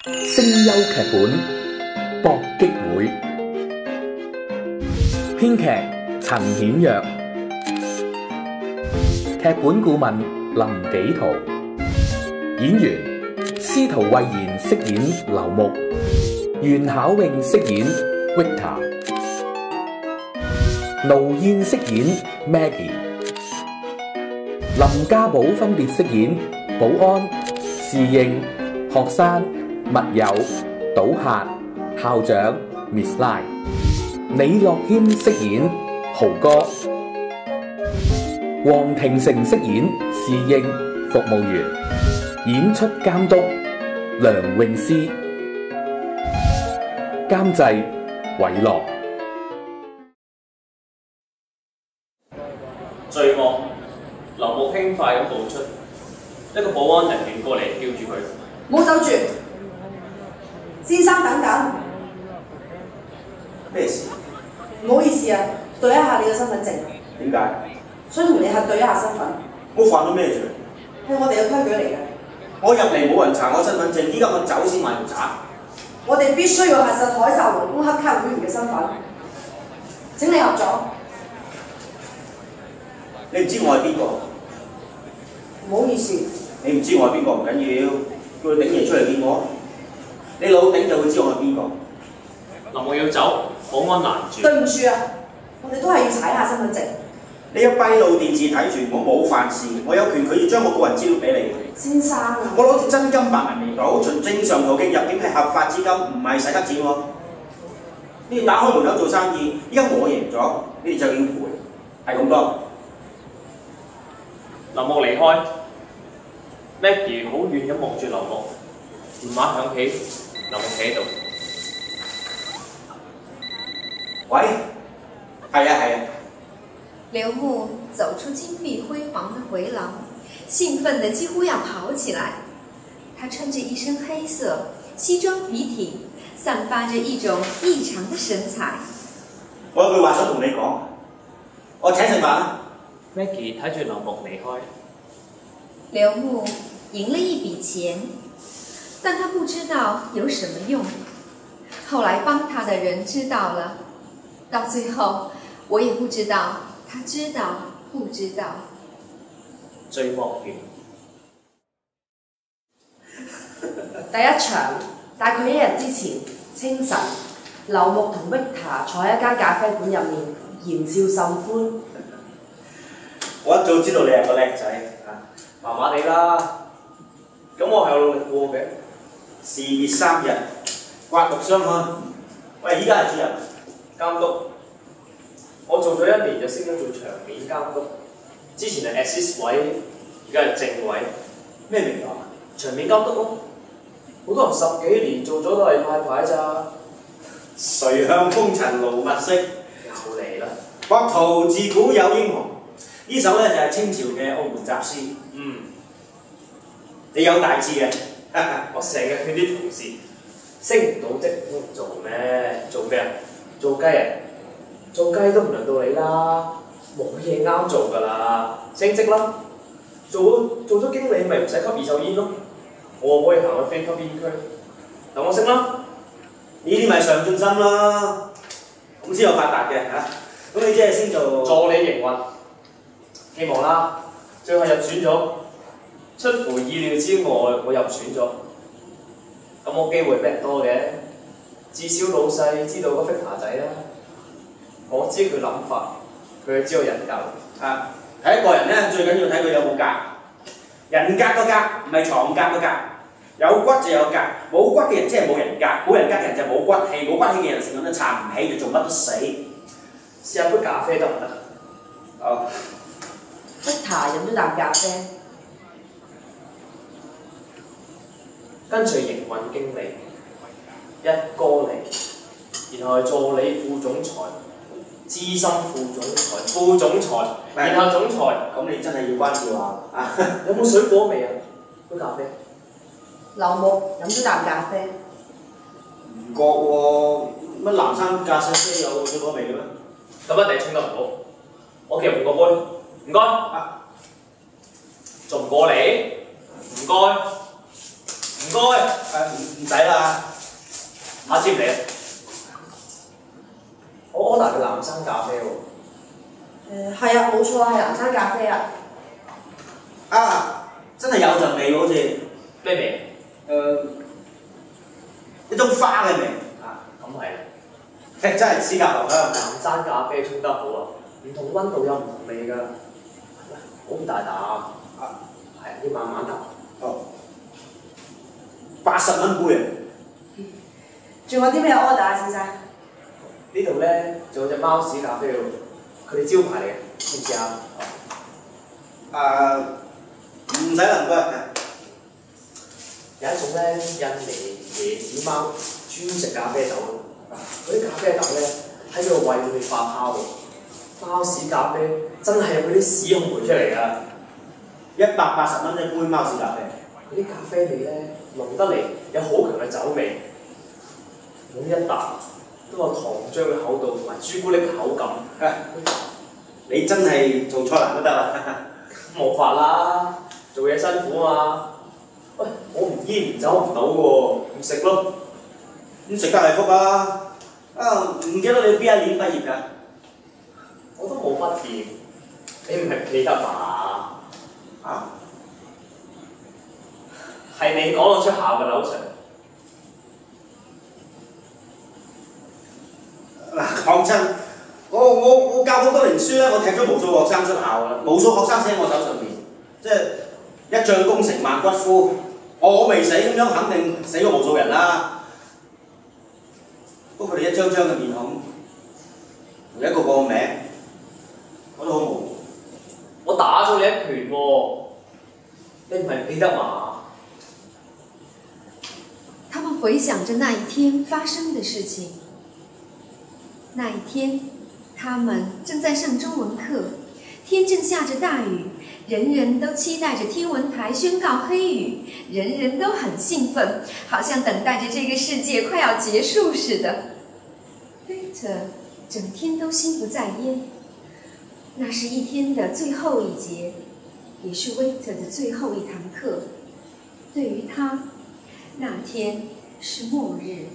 聲優劇本搏擊會，編劇陳顯躍，劇本顧問林紀陶，演員司徒慧賢飾演劉木，袁巧穎飾演 Victor， 盧燕飾演 Maggie， 林家寶分別飾演保安、侍應、學生、密友、賭客、校長 Miss Lai， 李樂謙飾演豪哥，黃庭成飾演侍應、服務員，演出監督梁詠詩，監製韋樂。序幕，劉木輕快咁步出，一個保安人員過嚟叫住佢：冇走住，先生等等。咩事？唔好意思啊，對一下你嘅身份證。點解？想同你核對一下身份。我犯咗咩罪？係我哋嘅規矩嚟嘅。我入嚟冇人查我身份證，依家我走先話要查。我哋必須要核實海嘯勞工黑卡會員嘅身份。請你合作。你唔知我係邊個？唔好意思。你唔知我係邊個唔緊要，叫佢頂爺出嚟見我。你老頂就會知我係邊個。劉木要走，保安攔住。對唔住啊，我哋都係要查一下身份證。你有閉路電視睇住，我冇犯事，我有權拒絕將我個人資料俾你。先生啊，我攞住真金白銀嚟到，循正常途徑入境係合法資金，唔係洗黑錢喎。你哋打開門口做生意，依家我贏咗，你哋就要賠，係咁多。劉木離開 ，Maggie 好遠咁望住劉木，電話響起，劉木企喺度。喂，係啊。刘木走出金碧辉煌的回廊，兴奋得几乎要跑起来。他穿着一身黑色西装笔挺，散发着一种异常的神采。我有句話想同你講，我請食飯啦。Maggie 睇住劉木離開。刘木赢了一笔钱，但他不知道有什么用。后来帮他的人知道了，到最後我也不知道他知道不知道。序幕完。第一場大概一日之前清晨，劉木同 Victor 坐喺一間咖啡館入面，言笑甚歡。我一早知道你係個叻仔，麻麻地啦，咁我係有努力過嘅。事業3日，刮目相看。喂，依家係主任、監督，我做咗1年就升咗做場面監督，之前係 assist 位，而家係正位。咩名啊？場面監督咯，好多人10幾年做咗都係派牌咋。誰向風塵勞物色？又嚟啦！國圖自古有英雄，呢首咧就係清朝嘅澳門雜詩。你有大志嘅。我成日勸啲同事升唔到職唔做咩？做咩啊？做雞啊？做雞都唔輪到你啦，冇嘢啱做㗎啦，升職啦！做咗經理咪唔使吸二手煙咯，我可以行去非吸煙區，等我升啦！呢啲咪上進心啦，咁先有發達嘅嚇。咁你即係先做助理營運，希望啦，最後入選咗。出乎意料之外，我入選咗，咁我機會比人多嘅，至少老細知道個 Victor 仔啦，我知佢諗法，佢又知道人格。睇一個人咧，最緊要睇佢有冇格，人格個格，唔係床格個格，有骨就有格，冇骨嘅人即係冇人格，冇人格嘅人就冇骨氣，冇骨氣嘅人成日都撐唔起，就做乜都死。試下杯咖啡得唔得？好。Victor 飲咗啖咖啡。跟住營運經理一哥嚟，然後係助理副總裁、資深副總裁、副總裁，然後總裁。咁你真係要關照下啊！有冇水果味啊？杯咖啡。劉木飲咗啖咖啡。唔覺喎，乜藍山咖啡機有水果味嘅咩？咁一定沖得唔好，我叫換個杯，唔該。仲唔過嚟？唔該。唔該，唔使啦。下次唔嚟啊！我 order 嘅藍山咖啡喎。係啊，冇錯啊，係藍山咖啡啊。啊，真係有陣味喎，好似咩味？一種花嘅味。啊，咁係啦。真係指甲留香。藍山咖啡沖得好啊，唔同溫度有唔同味㗎。好唔大膽啊！係要慢慢啖。哦，80蚊杯啊！仲有啲咩 order 啊，先生？呢度咧仲有隻貓屎咖啡喎，佢哋招牌嚟嘅，知唔知啊？唔使啦，唔該。有一種咧印尼椰子貓專食咖啡豆嗰啲咖啡豆咧喺佢個胃裏面發酵喎，貓屎咖啡真係有嗰啲屎孔培出嚟㗎。180蚊一杯貓屎咖啡。嗰啲咖啡味咧濃得嚟，有好強嘅酒味，每一啖都有糖漿嘅厚度同埋朱古力嘅口感。你真係做錯人都得啦。冇法啦，做嘢辛苦啊嘛。喂，我唔煙唔酒唔賭喎，唔食咯。咁食得係福啊！唔記得你邊一年畢業㗎？我都冇畢業，你唔係唔記得嘛？啊！係你講到出校嘅劉 Sir。嗱，講真，我教好多年書咧，我踢咗無數學生出校啦，無數學生寫喺我手上邊，即係一將功成萬骨枯。我未死咁樣，肯定死過無數人啦。不過佢哋一張張嘅面孔，同一個個名，我都好無。我打咗你一拳喎，你唔係唔記得嘛？他们回想着那一天发生的事情。那一天，他们正在上中文课，天正下着大雨，人人都期待着天文台宣告黑雨，人人都很兴奋，好像等待着这个世界快要结束似的。Victor 整天都心不在焉。那是一天的最后一节，也是 Victor 的最后一堂课。对于他，那天是末日。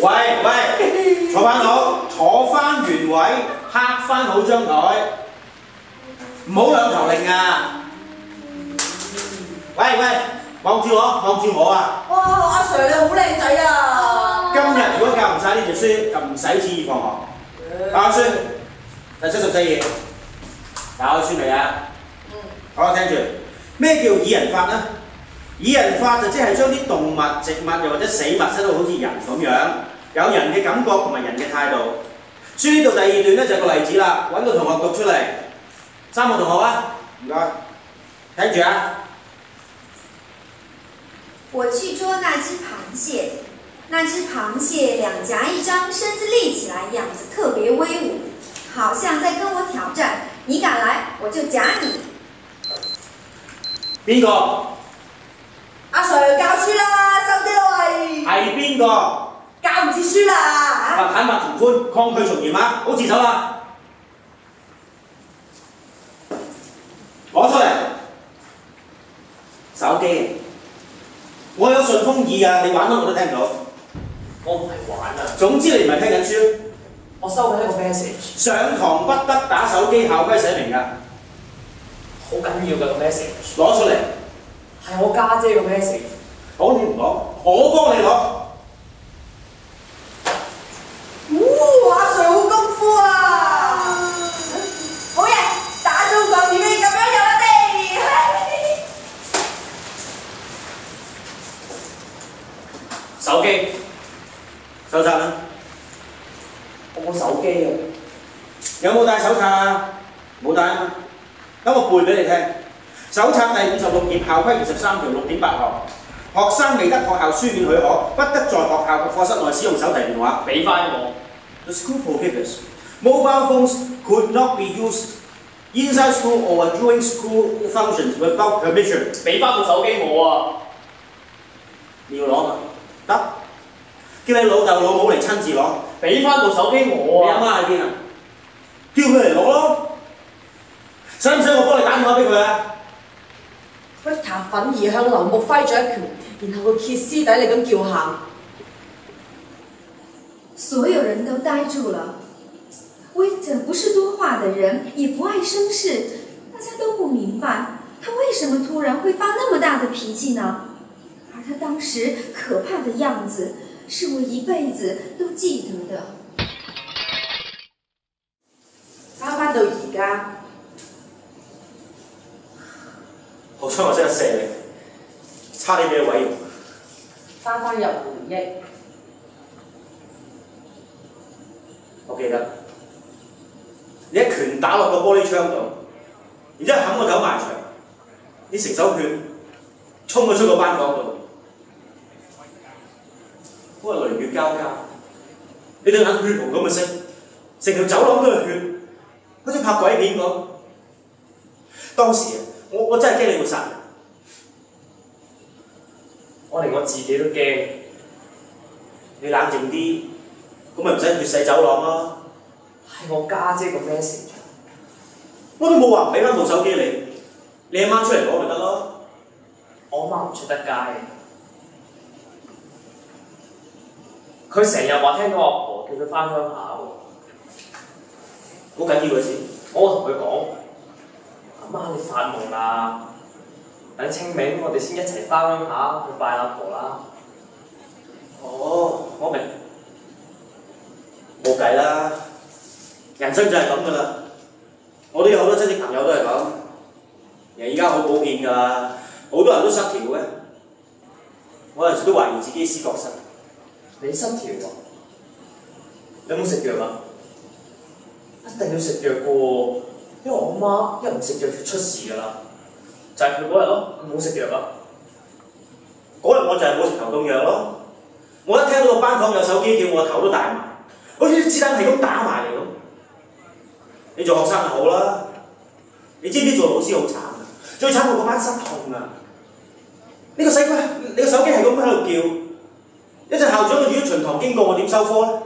喂，坐翻好，坐翻原位，黑翻好張台，唔好兩頭擰啊！喂，望住我啊！哇，阿 Sir 你好靚仔啊！今日如果教唔晒呢條書，就唔使旨意放學。教書第74頁，搞書未啊？好，聽住，咩叫擬人法呢？擬人法就即係將啲動物、植物又或者死物寫到好似人咁樣，有人嘅感覺同埋人嘅態度。書呢度第2段咧就係個例子啦，揾個同學讀出嚟。3個同學啊，唔該，聽住啊。我去捉那只螃蟹，那只螃蟹兩頰一張，身子立起來，樣子特別威武，好像在跟我挑戰。你敢來，我就夾你。邊個？阿 Sir 教書啦，收啲啦喂。係邊個？教唔切書啦。勿坦勿同歡，抗拒從嚴啊！好自首啦！攞出嚟，手機。我有順風耳啊！你玩乜我都聽到。我唔係玩啊。總之你唔係聽緊書。我收緊一個 message。上堂不得打手機，校規寫明㗎。好緊要㗎個 message。攞出嚟。係我家姐個 message。好你唔攞，我幫你攞。阿 Sir 好功夫啊！好嘢，打中個點你咁樣有我哋。手機，手冊啦。我冇手機啊。有冇帶手冊啊？冇帶啊嘛。等我背俾你聽。手冊第56頁校規23條6.8項，學生未得學校書面許可，不得在學校課室內使用手提電話。俾翻我。The school prohibits mobile phones could not be used inside school or during school functions without permission。俾翻部手機我啊！你要攞嘛？得，叫你老豆老母嚟親自攞。俾翻部手機我啊！你阿媽喺邊啊？叫佢嚟攞咯。使唔使我幫你打電話俾佢啊？屈塔憤而向劉木揮咗一拳，然後佢歇斯底里咁叫喊。所有人都呆住了。威特不是多话的人，也不爱生事，大家都不明白他为什么突然会发那么大的脾气呢？而他当时可怕的样子，是我一輩子都記得的。翻到而家，好彩我識得射你，差啲俾你毀容。翻入回憶，我記得你一拳打落個玻璃窗度，然之後冚個頭埋牆，你成手血衝咗出個班房度，嗰個淚血交加，你對眼血紅咁嘅色，成條走廊都係血，好似拍鬼片咁。當時我真係驚你會殺人，我連我自己都驚。你冷靜啲，咁咪唔使血洗走廊咯。係我家姐個 message，我都冇話唔俾翻部手機你阿媽出嚟攞咪得咯。我媽唔出得街，佢成日話聽到阿婆叫佢翻鄉下喎。好緊要嘅事，我同佢講：阿媽你發夢啦，等清明我哋先一齊翻鄉下去拜阿婆啦。哦，我明，冇計啦，人生就係咁噶啦。我都有好多親戚朋友都係咁，而家好普遍㗎啦，好多人都失調嘅。我有陣時都懷疑自己思覺失。你失調喎？你有冇食藥啊？一定要食藥嘅喎，因為我媽一唔食藥就出事㗎啦。就係佢嗰日咯，佢冇食藥啊。嗰日我就係冇食頭痛藥咯。我一聽到個班房有手機叫，我頭都大埋，好似啲子彈係咁打埋嚟咁。你做學生就好啦，你知唔知做老師好慘啊？最慘係嗰班失控啊！你個手機係咁喺度叫，一陣校長嘅如果巡堂經過，我點收科咧？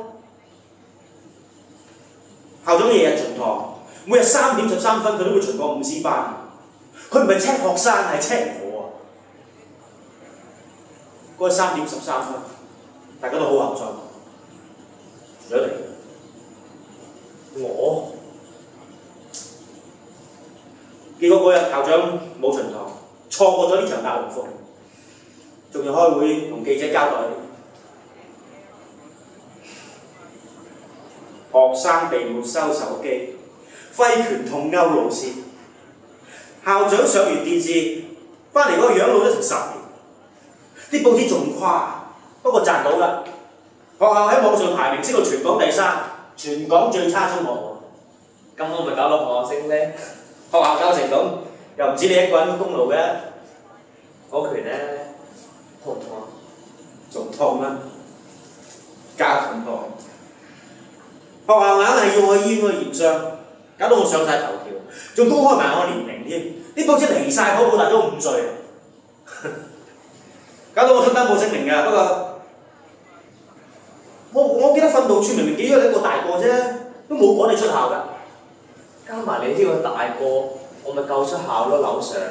校長日日巡堂，每日3點13分佢都會巡過5C班，佢唔係 check 學生係 check 我啊！嗰3點13分，大家都好合作，除咗你，我。結果嗰日校長冇巡堂，錯過咗呢場大龍鳳，仲要開會同記者交代。學生被沒收手機，揮拳痛勾老師。校長上完電視，翻嚟嗰個樣老咗成10年。啲報紙仲誇，不過賺到啦。學校喺網上排名升到全港第3，全港最差中學喎。咁我咪搞到學校升呢？學校搞成咁，又唔止你一個人功勞嘅。嗰拳咧痛唔痛啊？仲痛啊！加痛痛。學校硬係要我醫院去驗傷，搞到我上晒頭條，仲公開埋我年齡添。啲報紙離晒譜，報大咗5歲，搞到我出單報聲明㗎。不過我記得訓導處明明記咗你一個大個啫，都冇趕你出校㗎。加埋你呢個大個，我咪夠出校咯，劉 Sir。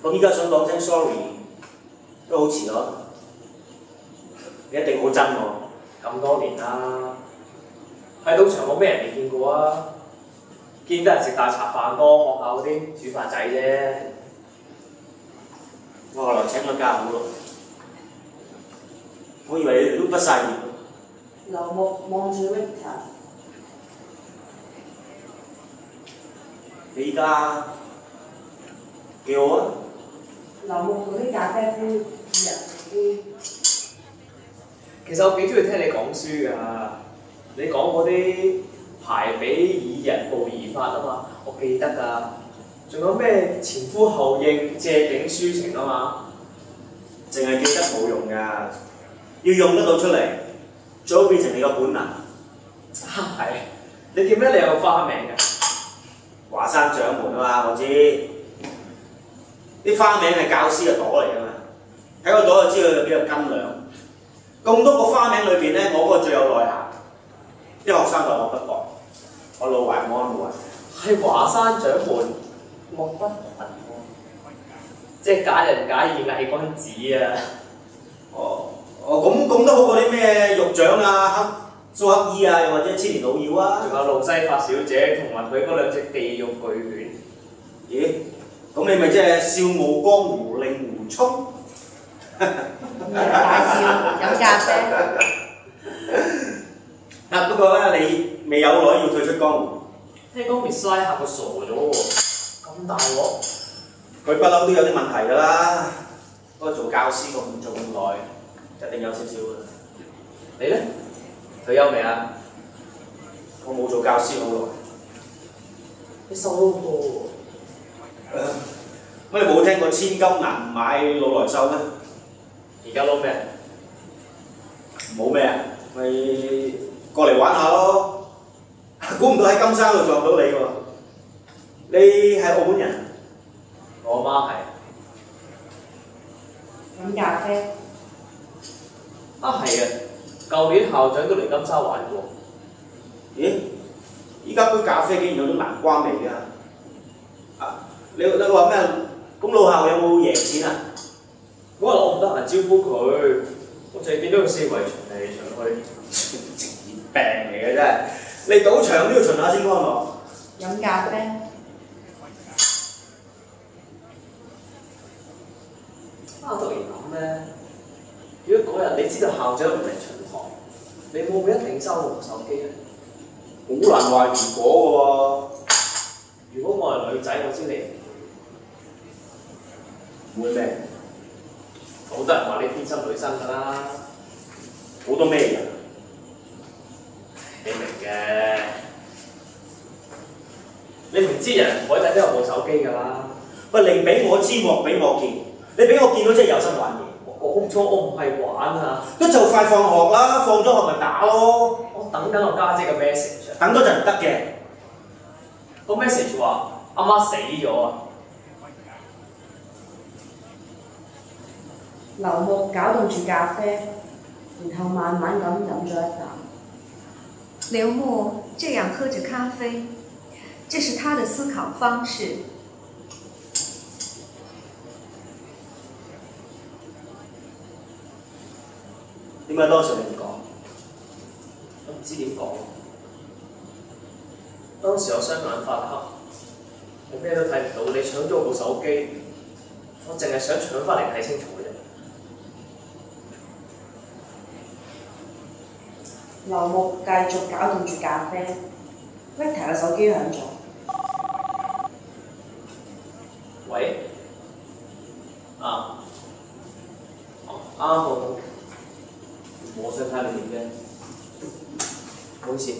咁依家想講聲 sorry 都好遲咯。你一定好憎我。咁多年啦，喺賭場冇咩人未見過啊？見得人食大茶飯多，學校嗰啲煮飯仔啫。我後來請咗假好咯。我以為你哋都畢晒業。劉木望住 Victor， 你依家幾好啊？劉木嗰啲咖啡杯人啲，其實我幾中意聽你講書㗎。你講嗰啲排比爾人布爾法啊嘛，我記得㗎。仲有咩前呼後應、借景抒情啊嘛。淨係記得冇用㗎，要用得到出嚟，最好變成你個本能。係，你叫咩？你有個花名㗎？華山掌門啊嘛，我知。啲花名係教師嘅朵嚟㗎嘛，睇個朵就知佢有幾個斤兩。咁多個花名裏邊咧，我嗰個最有內涵，啲學生待我不薄，我老懷安慰。係華山掌門莫不雲喎，即係假仁假義偽君子啊！咁都好過啲咩獄長啊、蘇乞兒啊，又或者千年老妖啊。仲有路西法小姐同埋佢嗰兩隻地獄巨犬。咦？咁你咪即係笑傲江湖令狐沖？大笑飲咖啡。不過咧，你未有耐要退出江湖。聽講 Miss Lai 嚇佢傻咗喎，咁大鑊！佢不嬲都有啲問題㗎啦。不過做教師做咁耐，一定有少少㗎。你咧？退休未啊？我冇做教師好耐。你收咗喎。乜你冇聽過千金難買老來秀咩？而家撈咩？冇咩啊，咪過嚟玩下咯。估唔到喺金山度撞到你喎。你係澳門人？我媽係。飲咖啡。啊係啊，舊年校長都嚟金沙玩過。咦？依家杯咖啡竟然有種南瓜味㗎！你話咩？咁老校有冇贏錢啊？嗰日我唔得閒招呼佢，我淨係見到佢四圍巡嚟巡去，職業病嚟嘅真係。你賭場都要巡下先安樂。飲咖啡。我突然諗咧，如果嗰日你知道校長唔嚟巡堂，你會唔會一定收我手機咧？好難話如果嘅喎。如果我係女仔，我知你喎，會咩？好多人話你天生女生㗎啦，好多咩人？你明嘅。你明知人海底都有部手機㗎啦。喂，寧俾我知，莫俾我見。你俾我見到真係有心玩嘢。我講咗，我唔係玩啊。都就快放學啦，放咗學咪打咯。我等緊我家姐嘅 message。等多陣唔得嘅。個 message 話阿媽死咗啊！劉木攪動住咖啡，然後慢慢咁飲咗一啖。刘牧这样喝着咖啡，这是他的思考方式。點解當時你唔講？我唔知點講。當時我雙眼發黑，我咩都睇唔到。你搶咗我部手機，我淨係想搶翻嚟睇清楚嘅啫。劉木繼續攪動住咖啡 ，Victor 嘅手機響咗。喂？啱好。我想睇你點啫，唔好意思。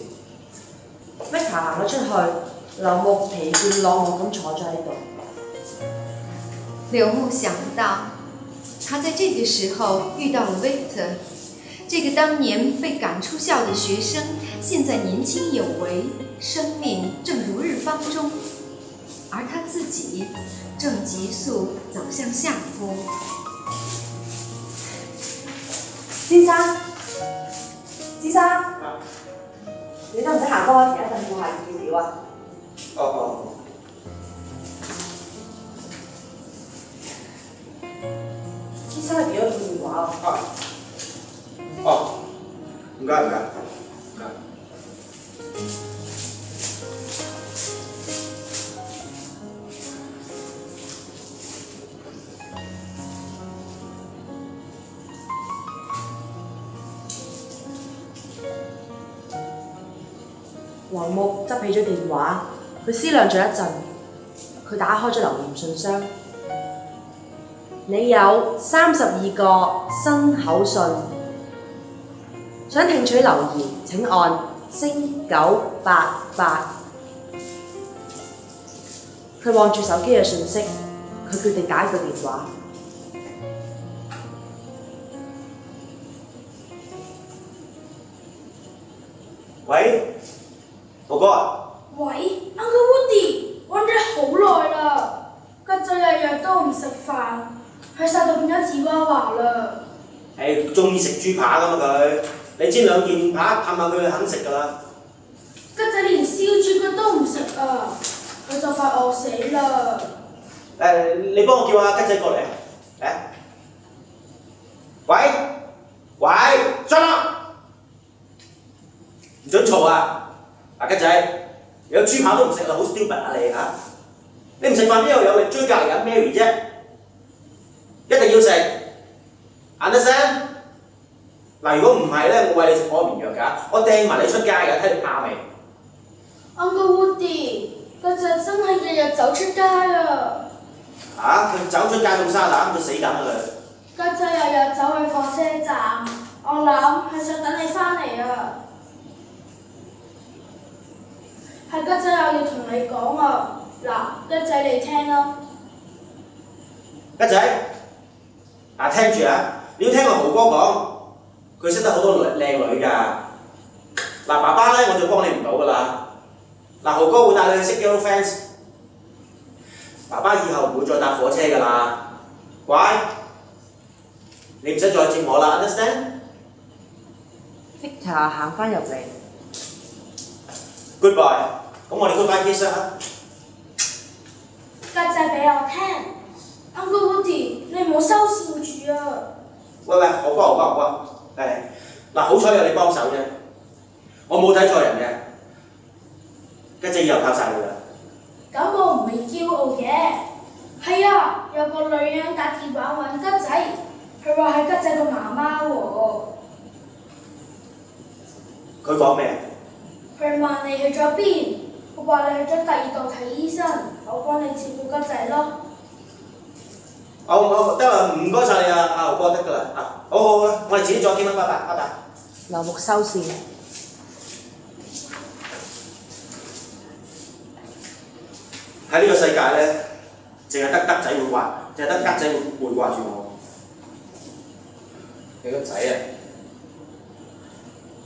Victor 行咗出去，劉木疲倦落寞咁坐咗喺度。刘牧想不到，他在这个时候遇到了 Victor， 这个当年被赶出校的学生，现在年轻有为，生命正如日方中，而他自己正急速走向下坡。先生，你得唔得行開？有一陣我係要料啊！先生，你俾咗個電話啊！唔該。劉木執起咗電話，佢思量咗一陣，佢打開咗留言信箱。你有32個新口信，想聽取留言請按星988。佢望住手機嘅信息，佢決定打一個電話。喂，哥哥啊！喂 ，Uncle Woody，揾咗好耐啦，個仔日日都唔食飯，佢細到變咗紙娃娃啦。中意食豬扒㗎嘛佢，你煎2件扒氹下佢肯食㗎啦。吉仔連燒豬腳都唔食啊，佢就快餓死啦。你幫我叫阿吉仔過嚟啊！喂，出啦！唔准嘈啊！阿吉仔，有豬扒都唔食啦，好 stupid 啊你嚇！你唔食飯邊度有力追隔離緊 Mary 啫？一定要食 ，understand？ 嗱，如果唔係咧，我餵你食安眠藥㗎，我掟埋你出街㗎，睇你怕未 Uncle Woody，吉仔真係日日走出街啊！佢走出街種沙膽，佢死緊啊佢！吉仔日日走去火車站，我諗係想等你翻嚟啊！係吉仔又要同你講啊！嗱，吉仔你聽啦。吉仔，聽住啊！你要聽個豪哥講，佢識得好多靚女㗎。爸爸咧我就幫你唔到㗎啦。豪哥會帶你去識 girlfriends。爸爸以後唔會再搭火車㗎啦，乖。你唔使再接我啦 ，understand？ Victor 行翻入嚟。Goodbye， 咁我哋 goodbye kiss 啦。吉仔俾我聽 ，Uncle Woody，你唔好收笑住啊！喂，好乖，好彩有你幫手啫，我冇睇錯人嘅，吉仔以後靠晒你啦。咁我唔係驕傲嘅，係啊，有個女人打電話揾吉仔，佢話係吉仔個媽媽喎。佢講咩？佢問你去咗邊，我話你去咗第二度睇醫生，我幫你照顧吉仔咯。我得啦，唔該晒你啊，阿豪哥得㗎啦，好，我哋遲啲再見啦，拜拜。劉木收線。喺呢個世界咧，淨係得吉仔會掛住我。你個仔啊，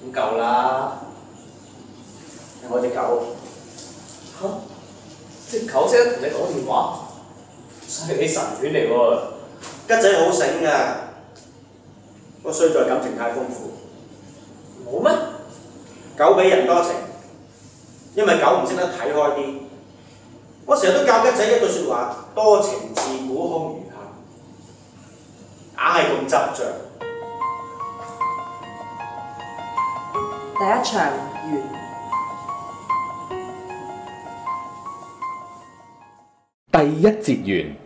咁夠啦！我隻狗隻狗識得同你講電話，係你神犬嚟喎！吉仔好醒㗎，不過衰在感情太豐富。冇咩？狗比人多情，因為狗唔識得睇開啲。我成日都教吉仔一句説話：多情自古空餘恨，硬係咁執着。第一場完。第一節完。